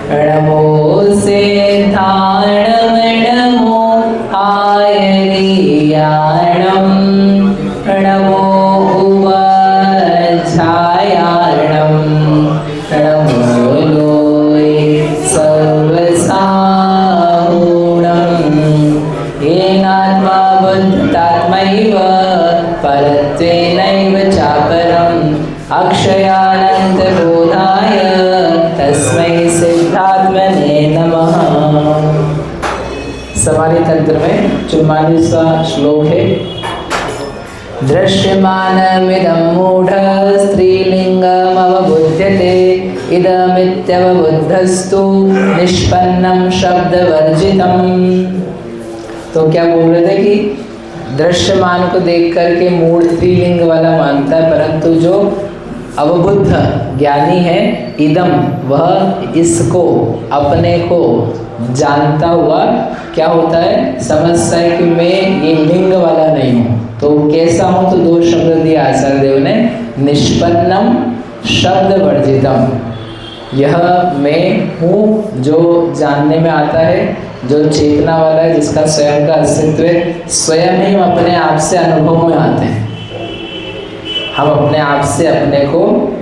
नमो सिद्धाणं नमो आयर्याणं नमो उवच्छायाणं नमो लोय सर्वसाहुणं येनात्मा बुद्धात्मैव परत्वेनैव चापरम् अक्षयानन्तबोधाय तस्मै सिद्धात्मने नमः। समाधि तंत्र में 44वां श्लोक है। दृश्यमानमिदं मूढ स्त्रीलिंगमवबुध्यते इदमित्यवबुद्धस्तु निष्पन्नं शब्दवर्जितम्। तो क्या बोल रहे थे कि दृश्यमान को देख करके मूढ़ स्त्रीलिंग वाला मानता है, परंतु जो अवबुद्ध ज्ञानी है, इदम वह इसको अपने को जानता हुआ क्या होता है, समझता है कि मैं ये लिंग वाला नहीं हूँ। तो कैसा हूँ? तो दो शब्द दिए आचार्य देव ने, निष्पन्नम शब्द वर्जितम। यह मैं हूँ जो जानने में आता है, जो चेतना वाला है, जिसका स्वयं का अस्तित्व है, स्वयं ही हम अपने आप से अनुभव में आते हैं। हम अपने आप से अपने को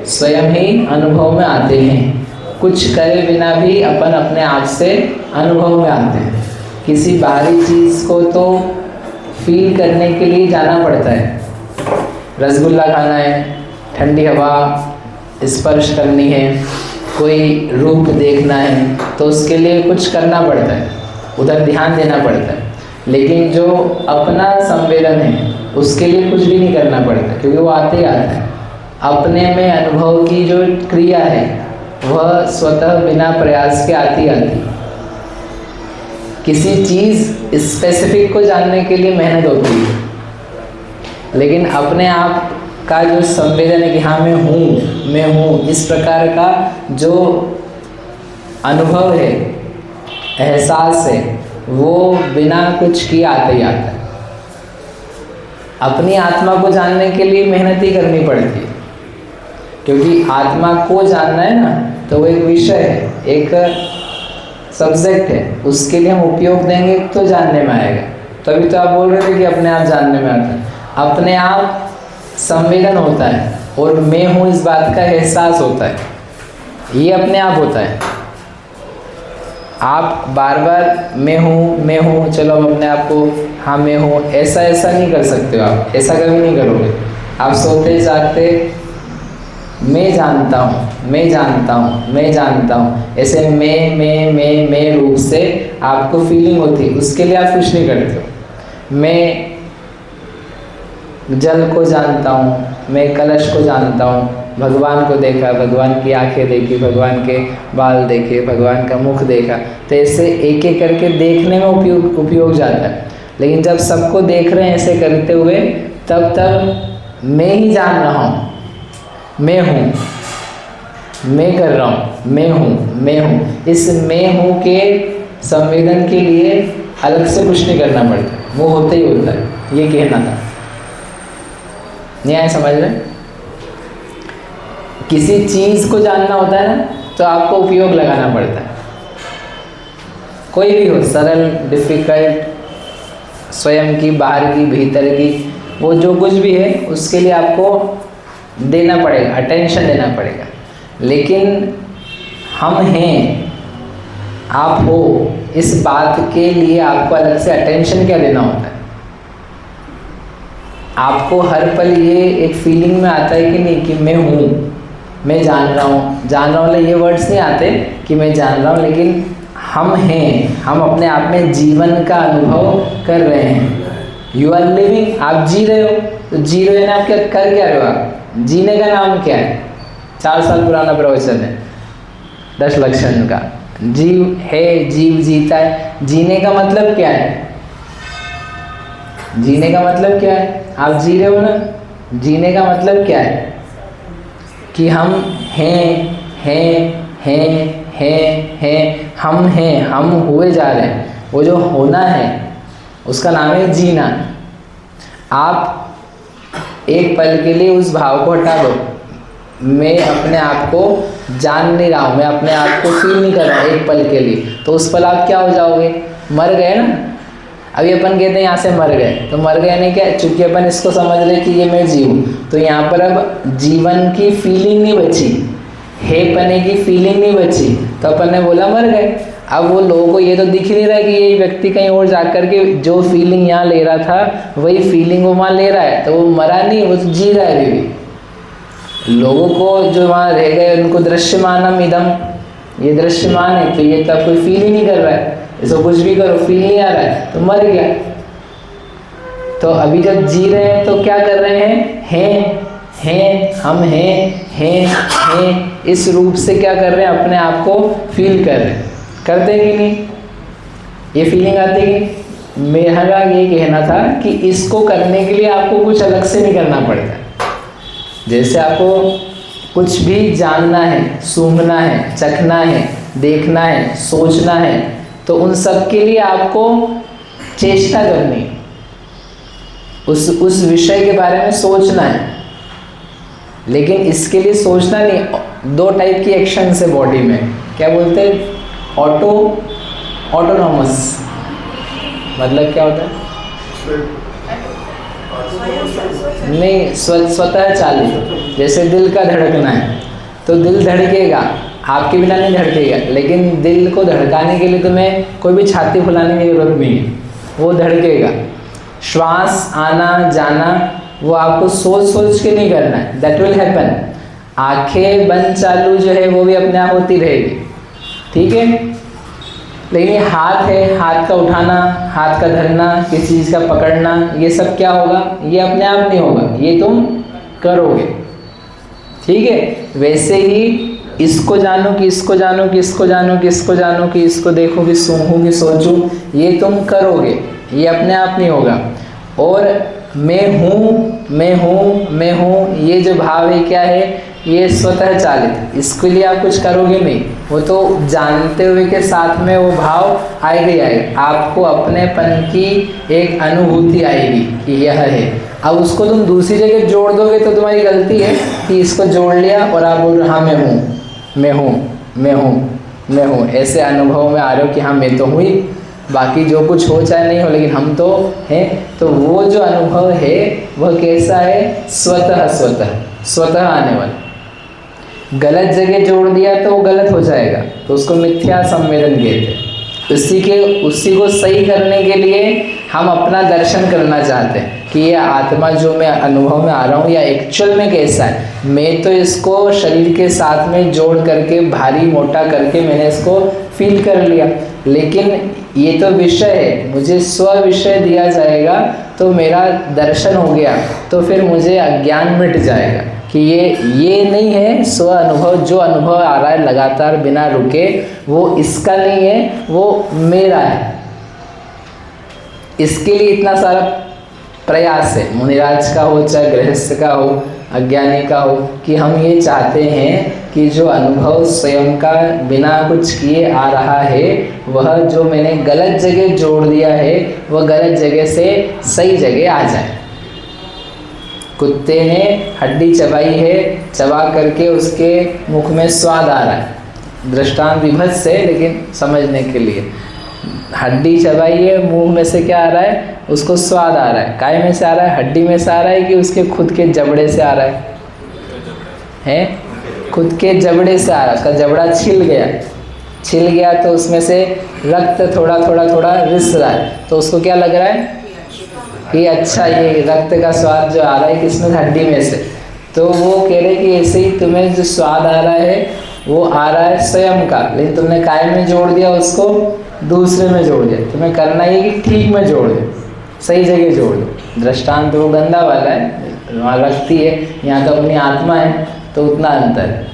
स्वयं ही अनुभव में आते हैं। कुछ करे बिना भी अपन अपने आप से अनुभव में आते हैं। किसी बाहरी चीज़ को तो फील करने के लिए जाना पड़ता है। रसगुल्ला खाना है, ठंडी हवा स्पर्श करनी है, कोई रूप देखना है, तो उसके लिए कुछ करना पड़ता है, उधर ध्यान देना पड़ता है। लेकिन जो अपना संवेदन है उसके लिए कुछ भी नहीं करना पड़ता, क्योंकि वो आते ही आता है। अपने में अनुभव की जो क्रिया है वह स्वतः बिना प्रयास के आती आती। किसी चीज़ स्पेसिफिक को जानने के लिए मेहनत होती है, लेकिन अपने आप का जो संवेदन है कि हाँ मैं हूँ, इस प्रकार का जो अनुभव है, एहसास है, वो बिना कुछ किए आता ही आता है। अपनी आत्मा को जानने के लिए मेहनत ही करनी पड़ती है, क्योंकि आत्मा को जानना है ना, तो वो एक विषय है, एक सब्जेक्ट है, उसके लिए हम उपयोग देंगे तो जानने में आएगा। तभी तो आप बोल रहे थे कि अपने आप जानने में आता है। अपने आप संवेदन होता है और मैं हूँ इस बात का एहसास होता है, ये अपने आप होता है। आप बार बार मैं हूँ, चलो हम अपने आप को हाँ मैं हूँ, ऐसा नहीं कर सकते हो आप, ऐसा कभी नहीं करोगे। आप सोते जागते मैं जानता हूँ, ऐसे मैं रूप से आपको फीलिंग होती है, उसके लिए आप कुछ नहीं करते हो। मैं जल को जानता हूँ, मैं कलश को जानता हूँ, भगवान को देखा, भगवान की आंखें देखी, भगवान के बाल देखे, भगवान का मुख देखा, तो ऐसे एक एक करके देखने में उपयोग जाता है। लेकिन जब सबको देख रहे हैं ऐसे करते हुए, तब मैं ही जान रहा हूँ, मैं हूँ, मैं कर रहा हूँ, मैं हूँ। इस मैं हूँ के संवेदन के लिए अलग से कुछ नहीं करना पड़ता, वो होता ही होता है। ये कहना था, नहीं आया समझ में? किसी चीज़ को जानना होता है ना, तो आपको उपयोग लगाना पड़ता है। कोई भी हो, सरल, डिफ़िकल्ट, स्वयं की, बाहर की, भीतर की, वो जो कुछ भी है उसके लिए आपको देना पड़ेगा, अटेंशन देना पड़ेगा। लेकिन हम हैं, आप हो, इस बात के लिए आपको अलग से अटेंशन क्या देना होता है? आपको हर पल ये एक फीलिंग में आता है कि नहीं कि मैं हूँ, मैं जान रहा हूँ, ये वर्ड्स नहीं आते कि मैं जान रहा हूँ, लेकिन हम हैं, हम अपने आप में जीवन का अनुभव कर रहे हैं। यू आर लिविंग, आप जी रहे हो, तो जी रहे हैं, आप क्या कर क्या रहे हो? आप जीने का नाम क्या है? 4 साल पुराना प्रवचन है 10 लक्षण का। जीव है, जीव जीता है। जीने का मतलब क्या है? जीने का मतलब क्या है? आप जी रहे हो ना, जीने का मतलब क्या है? कि हम हैं, हम हैं, हम हुए जा रहे हैं। वो जो होना है उसका नाम है जीना। आप एक पल के लिए उस भाव को हटा दो, मैं अपने आप को जान नहीं रहा हूँ, मैं अपने आप को फील नहीं कर रहा एक पल के लिए, तो उस पल आप क्या हो जाओगे, मर गए ना। अभी अपन कहते हैं यहाँ से मर गए, तो मर गए नहीं क्या, चूंकि अपन इसको समझ रहे कि ये मैं जीव, तो यहाँ पर अब जीवन की फीलिंग नहीं बची, हे पने की फीलिंग नहीं बची, तो अपन ने बोला मर गए। अब वो लोगों को ये तो दिख नहीं रहा कि ये व्यक्ति कहीं और जाकर के जो फीलिंग यहाँ ले रहा था वही फीलिंग वो वहाँ ले रहा है, तो वो मरा नहीं, वो तो जी रहा है अभी भी। लोगों को जो वहाँ रह गए उनको दृश्यमानम इदम, ये दृश्यमान है, तो ये तब कोई फील ही नहीं कर रहा है, इसको कुछ भी करो फील नहीं आ रहा है, तो मर गया। तो अभी जब जी रहे हैं तो क्या कर रहे हैं, हम हैं, इस रूप से क्या कर रहे हैं, अपने आप को फील कर रहे हैं। करते हैं कि नहीं, ये फीलिंग आती है कि मेरा ये कहना था कि इसको करने के लिए आपको कुछ अलग से नहीं करना पड़ता। जैसे आपको कुछ भी जानना है, सूंघना है, चखना है, देखना है, सोचना है, तो उन सब के लिए आपको चेष्टा करनी है, उस विषय के बारे में सोचना है। लेकिन इसके लिए सोचना नहीं, दो टाइप की एक्शन है बॉडी में, क्या बोलते हैं, ऑटोनॉमस, मतलब क्या होता है, नहीं स्वतः चालित। जैसे दिल का धड़कना है, तो दिल धड़केगा, आपके बिना नहीं धड़केगा, लेकिन दिल को धड़काने के लिए तुम्हें कोई भी छाती फुलाने की जरूरत नहीं है, वो धड़केगा। श्वास आना जाना वो आपको सोच सोच के नहीं करना है, दैट विल हैपन। आंखें बंद चालू जो है वो भी अपने आप होती रहेगी, ठीक है। लेकिन ये हाथ है, हाथ का उठाना, हाथ का धरना, किसी चीज़ का पकड़ना, ये सब क्या होगा, ये अपने आप नहीं होगा, ये तुम करोगे, ठीक है। वैसे ही इसको जानो कि इसको जानो कि इसको जानो कि इसको जानो कि इसको देखो कि सूंघो कि सोचो, ये तुम करोगे, ये अपने आप नहीं होगा। और मैं हूँ, ये जो भाव है क्या है, ये स्वतः चालित, इसके लिए आप कुछ करोगे नहीं, वो तो जानते हुए के साथ में वो भाव आएगा ही आएगा, आपको अपनेपन की एक अनुभूति आएगी कि यह है। अब उसको तुम दूसरी जगह जोड़ दोगे तो तुम्हारी गलती है कि इसको जोड़ लिया और आप बोल रहे हाँ मैं हूँ, ऐसे अनुभव में आ रहे हो कि हाँ मैं तो हूँ ही, बाकी जो कुछ हो चाहे नहीं हो लेकिन हम तो हैं। तो वो जो अनुभव है वह कैसा है, स्वतः आने वाला। गलत जगह जोड़ दिया तो वो गलत हो जाएगा, तो उसको मिथ्या संवेदन कहते हैं। उसी को सही करने के लिए हम अपना दर्शन करना चाहते हैं कि ये आत्मा जो मैं अनुभव में आ रहा हूँ या एक्चुअल में कैसा है। मैं तो इसको शरीर के साथ में जोड़ करके भारी मोटा करके मैंने इसको फील कर लिया, लेकिन ये तो विषय है, मुझे स्व विषय दिया जाएगा तो मेरा दर्शन हो गया, तो फिर मुझे अज्ञान मिट जाएगा कि ये नहीं है स्व अनुभव। जो अनुभव आ रहा है लगातार बिना रुके, वो इसका नहीं है, वो मेरा है। इसके लिए इतना सारा प्रयास है, मुनिराज का हो चाहे गृहस्थ का हो, अज्ञानी का हो, कि हम ये चाहते हैं कि जो अनुभव स्वयं का बिना कुछ किए आ रहा है, वह जो मैंने गलत जगह जोड़ दिया है वह गलत जगह से सही जगह आ जाए। कुत्ते ने हड्डी चबाई है, चबा करके उसके मुख में स्वाद आ रहा है। दृष्टांत विभत्स है लेकिन समझने के लिए, हड्डी चबाई है, मुंह में से क्या आ रहा है, उसको स्वाद आ रहा है। काय में से आ रहा है, हड्डी में से आ रहा है कि उसके खुद के जबड़े से आ रहा है? खुद के जबड़े से आ रहा है। उसका जबड़ा छिल गया तो उसमें से रक्त थोड़ा थोड़ा रिस रहा है, तो उसको क्या लग रहा है कि अच्छा ये रक्त का स्वाद जो आ रहा है किसमें, हड्डी में से। तो वो कह रहे कि ऐसे ही तुम्हें जो स्वाद आ रहा है वो आ रहा है स्वयं का, लेकिन तुमने काय में जोड़ दिया, उसको दूसरे में जोड़ दिया। तुम्हें करना ये कि ठीक में जोड़ दो, सही जगह जोड़ दो। दृष्टांत वो गंदा वाला है, वहाँ रखती है, यहाँ तो अपनी आत्मा है, तो उतना अंतर है।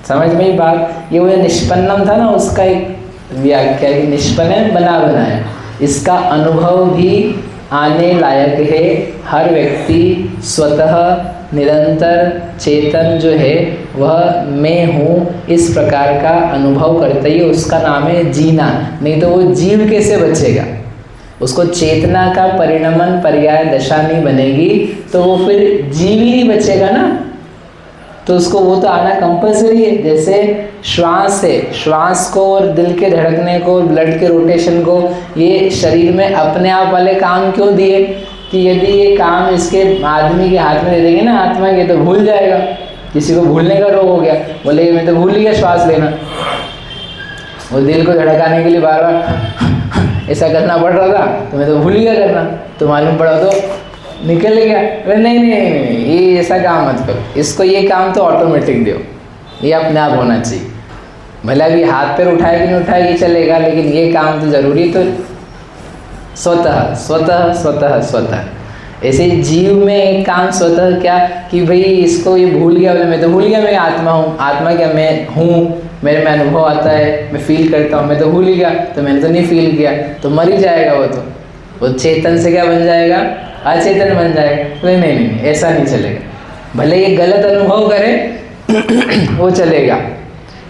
समझ में ही बात। ये वो निष्पन्नम था ना, उसका एक व्याख्या कि निष्पन्न बना बनाया। इसका अनुभव भी आने लायक है। हर व्यक्ति स्वतः निरंतर चेतन जो है वह मैं हूँ इस प्रकार का अनुभव करता ही, उसका नाम है जीना। नहीं तो वो जीव कैसे बचेगा, उसको चेतना का परिणमन पर्याय दशा नहीं बनेगी, तो वो फिर जीव ही नहीं बचेगा ना। तो उसको वो तो आना कंपलसरी है। जैसे श्वास है, श्वास को और दिल के धड़कने को, ब्लड के रोटेशन को, ये शरीर में अपने आप वाले काम क्यों दिए कि यदि ये काम इसके आदमी के हाथ में दे देंगे ना आत्मा के, तो भूल जाएगा। किसी को भूलने का रोग हो गया, बोले मैं तो भूल गया श्वास लेना, वो दिल को धड़काने के लिए बार बार ऐसा करना पड़ रहा था, तो मैं तो भूल गया करना, तो मालूम पड़ा तो निकल गया। अरे नहीं नहीं नहीं, ये ऐसा काम मत करो, इसको ये काम तो ऑटोमेटिक दो, ये अपने आप होना चाहिए। भले अभी हाथ पैर उठाए कि नहीं उठाए ये चलेगा, लेकिन ये काम तो जरूरी, तो स्वतः स्वतः स्वतः स्वतः। ऐसे जीव में एक काम स्वतः क्या कि भाई इसको ये भूल गया, मैं तो भूल गया मैं आत्मा हूँ, आत्मा क्या मैं हूँ, मेरे में अनुभव आता है, मैं फील करता हूँ, मैं तो भूल ही गया, तो मैंने तो नहीं फील किया, तो मर ही जाएगा वो चेतन से क्या बन जाएगा, अचेतन बन जाएगा। नहीं नहीं नहीं, ऐसा नहीं चलेगा। भले ये गलत अनुभव करे वो चलेगा,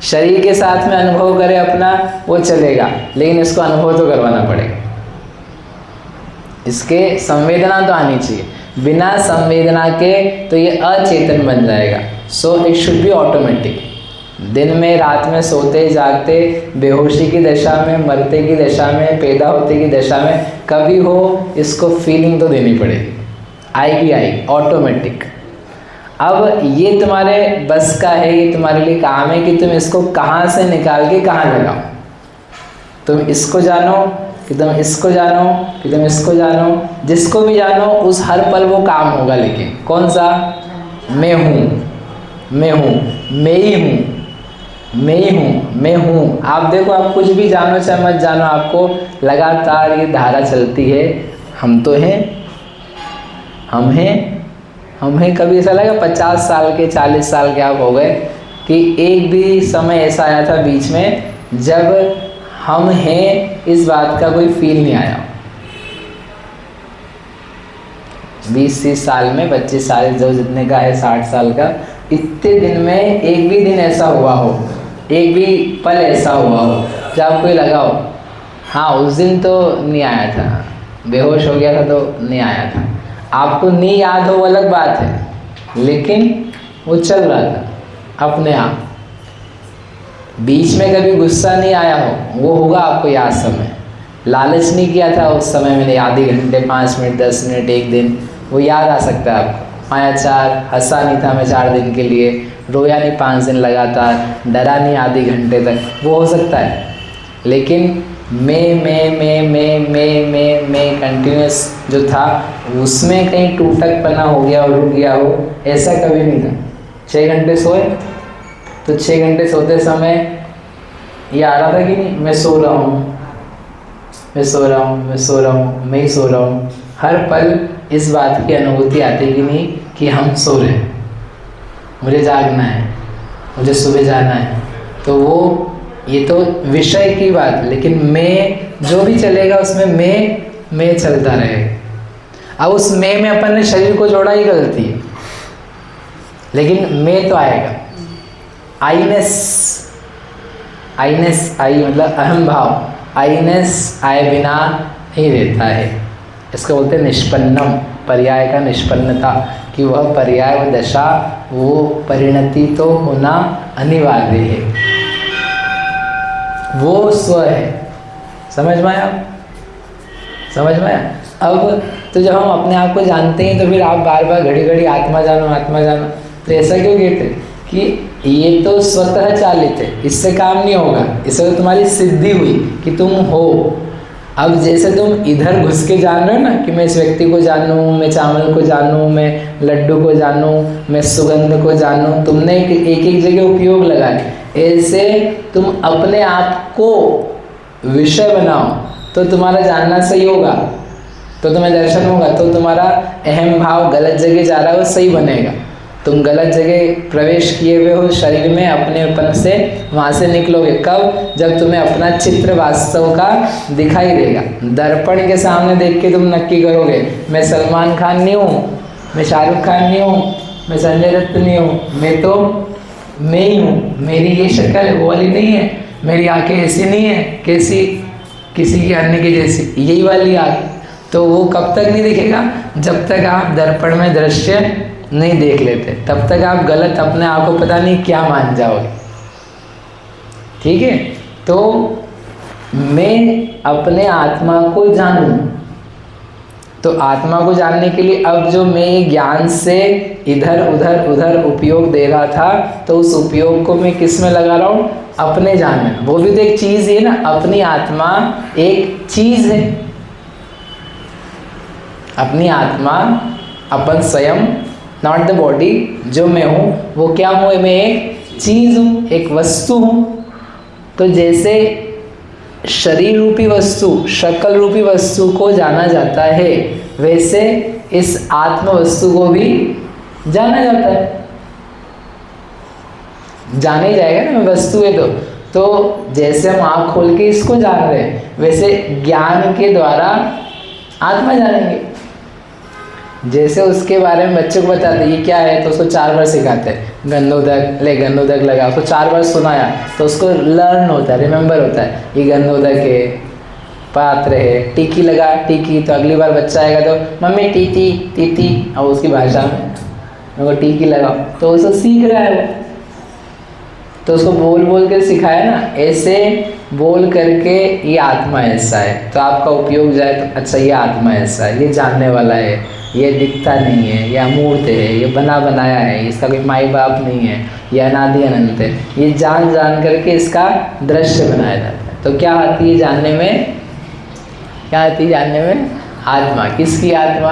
शरीर के साथ में अनुभव करे अपना वो चलेगा, लेकिन इसको अनुभव तो करवाना पड़ेगा, इसके संवेदना तो आनी चाहिए। बिना संवेदना के तो ये अचेतन बन जाएगा। So it should be automatic. दिन में रात में सोते जागते, बेहोशी की दशा में, मरते की दशा में, पैदा होते की दशा में कभी हो, इसको फीलिंग तो देनी पड़ेगी, आएगी ऑटोमेटिक। अब ये तुम्हारे बस का है, ये तुम्हारे लिए काम है कि तुम इसको कहाँ से निकाल के कहाँ लगाओ। तुम इसको जानो कि तुम इसको जानो कि तुम इसको जानो, जिसको भी जानो उस हर पल वो काम होगा। लेकिन कौन सा? मैं हूँ, मैं हूँ, मैं ही हूँ, मैं ही हूँ, मैं हूँ। आप देखो, आप कुछ भी जानो चाहे मत जानो, आपको लगातार ये धारा चलती है, हम तो हैं, हम हैं, हम हैं। कभी ऐसा लगा 50 साल के 40 साल के आप हो गए कि एक भी समय ऐसा आया था बीच में जब हम हैं इस बात का कोई फील नहीं आया? 20-30 साल में, 25 साल जो जितने का है, 60 साल का, इतने दिन में एक भी दिन ऐसा हुआ हो, एक भी पल ऐसा हुआ हो जब आपको लगा हो हाँ उस दिन तो नहीं आया था, बेहोश हो गया था तो नहीं आया था। आपको नहीं याद हो वो अलग बात है, लेकिन वो चल रहा था अपने आप। बीच में कभी गुस्सा नहीं आया हो, वो होगा आपको याद समय। लालच नहीं किया था उस समय मैंने, आधे घंटे, 5 मिनट, 10 मिनट, एक दिन, वो याद आ सकता है आपको। मायाचार, हंसा नहीं था मैं 4 दिन के लिए, रोया नहीं 5 दिन लगातार, डरा नहीं आधे घंटे तक, वो हो सकता है। लेकिन मैं कंटिन्यूस जो था उसमें कहीं टूटकपना हो गया और रुक गया हो, ऐसा कभी नहीं था। 6 घंटे सोए तो 6 घंटे सोते समय ये आ रहा था कि नहीं, मैं सो रहा हूँ, मैं सो रहा हूँ, मैं सो रहा हूँ, मैं ही सो रहा हूँ। हर पल इस बात की अनुभूति आती कि नहीं कि हम सो रहे हैं, मुझे जागना है, मुझे सुबह जाना है। तो वो ये तो विषय की बात, लेकिन मैं जो भी चलेगा उसमें मैं चलता रहेगा। अब उस में अपन ने शरीर को जोड़ा ही गलती है, लेकिन मैं तो आएगा। आईनेस, आई मतलब अहम भाव, आईनेस आए बिना ही रहता है। इसको बोलते हैं निष्पन्नम, पर्याय का निष्पन्नता, कि वह पर्याय, वह दशा, वो परिणति तो होना अनिवार्य है, वो स्व है। समझ में आया? समझ में आया? अब तो जब हम अपने आप को जानते हैं तो फिर आप बार बार घड़ी घड़ी आत्मा जानो, आत्मा जानो, तो ऐसा क्यों कहते कि ये तो स्वतः चालित है, इससे काम नहीं होगा, इससे तो तुम्हारी सिद्धि हुई कि तुम हो। अब जैसे तुम इधर घुस के जान रहे हो ना कि मैं इस व्यक्ति को जानूं, मैं चावल को जानूं, मैं लड्डू को जानूं, मैं सुगंध को जानूं, तुमने एक जगह उपयोग लगाए। ऐसे तुम अपने आप को विषय बनाओ तो तुम्हारा जानना सही होगा, तो तुम्हें दर्शन होगा, तो तुम्हारा अहम भाव गलत जगह जा रहा है वो सही बनेगा। तुम गलत जगह प्रवेश किए हुए हो शरीर में, अपनेपन से वहाँ से निकलोगे कब? जब तुम्हें अपना चित्र वास्तव का दिखाई देगा। दर्पण के सामने देख के तुम नक्की करोगे मैं सलमान खान नहीं हूँ, मैं शाहरुख खान नहीं हूँ, मैं संजय दत्त नहीं हूँ, मैं तो मैं ही हूँ। मेरी ये शक्ल वो वाली नहीं है, मेरी आंखें ऐसी नहीं है कैसी किसी की अन्य की जैसी, यही वाली आँख। तो वो कब तक नहीं दिखेगा? जब तक आप दर्पण में दृश्य नहीं देख लेते, तब तक आप गलत अपने आप को पता नहीं क्या मान जाओगे। ठीक है, तो मैं अपने आत्मा को जानूं, तो आत्मा को जानने के लिए अब जो मैं ज्ञान से इधर उधर उधर उपयोग दे रहा था, तो उस उपयोग को मैं किस में लगा रहा हूँ? अपने जानने में। वो भी तो एक चीज है ना, अपनी आत्मा एक चीज है। अपनी आत्मा, अपन स्वयं, नॉट द बॉडी, जो मैं हूँ वो क्या हूँ? मैं एक चीज हूँ, एक वस्तु हूँ। तो जैसे शरीर रूपी वस्तु, शक्ल रूपी वस्तु को जाना जाता है, वैसे इस आत्म वस्तु को भी जाना जाता है। जाने जाएगा ना, वस्तु है तो जैसे हम आँख खोल के इसको जान रहे हैं, वैसे ज्ञान के द्वारा आत्मा जानेंगे। जैसे उसके बारे में बच्चे को बताते हैं ये क्या है, तो उसको 4 बार सिखाते हैं। गंधोदक, ले गंधोदक लगा, उसको 4 बार सुनाया तो उसको लर्न होता है, रिमेंबर होता है, ये गंधोदक है, पात्र है। टीकी लगा, टीकी, तो अगली बार बच्चा आएगा तो मम्मी टीटी टीटी, अब उसकी भाषा में मेरे को टीकी लगाओ, तो उसको सीख रहा है वो। तो उसको बोल बोल के सिखाया ना, ऐसे बोल करके ये आत्मा ऐसा है, तो आपका उपयोग जाए तो अच्छा ये आत्मा ऐसा है, ये जानने वाला है, ये दिखता नहीं है, ये अमूर्त है, ये बना बनाया है, इसका कोई माई बाप नहीं है, ये अनादि अनंत है। ये जान जान करके इसका दृश्य बनाया जाता है। तो क्या आती है जानने में? क्या आती है जानने में? आत्मा। किसकी आत्मा?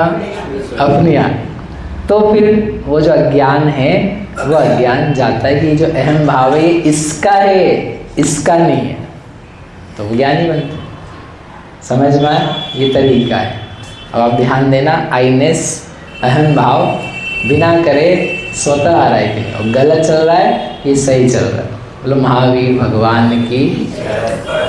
अपनी आत्मा। तो फिर वो जो अज्ञान है, वो अज्ञान जाता है कि ये जो अहम भाव है ये इसका है, इसका नहीं है, तो वो ज्ञानी बनते। समझ में आया? ये तरीका है। अब आप ध्यान देना, आईनेस अहम भाव बिना करे स्वतः आ रहा है कि और गलत चल रहा है, ये सही चल रहा है। बोलो महावीर भगवान की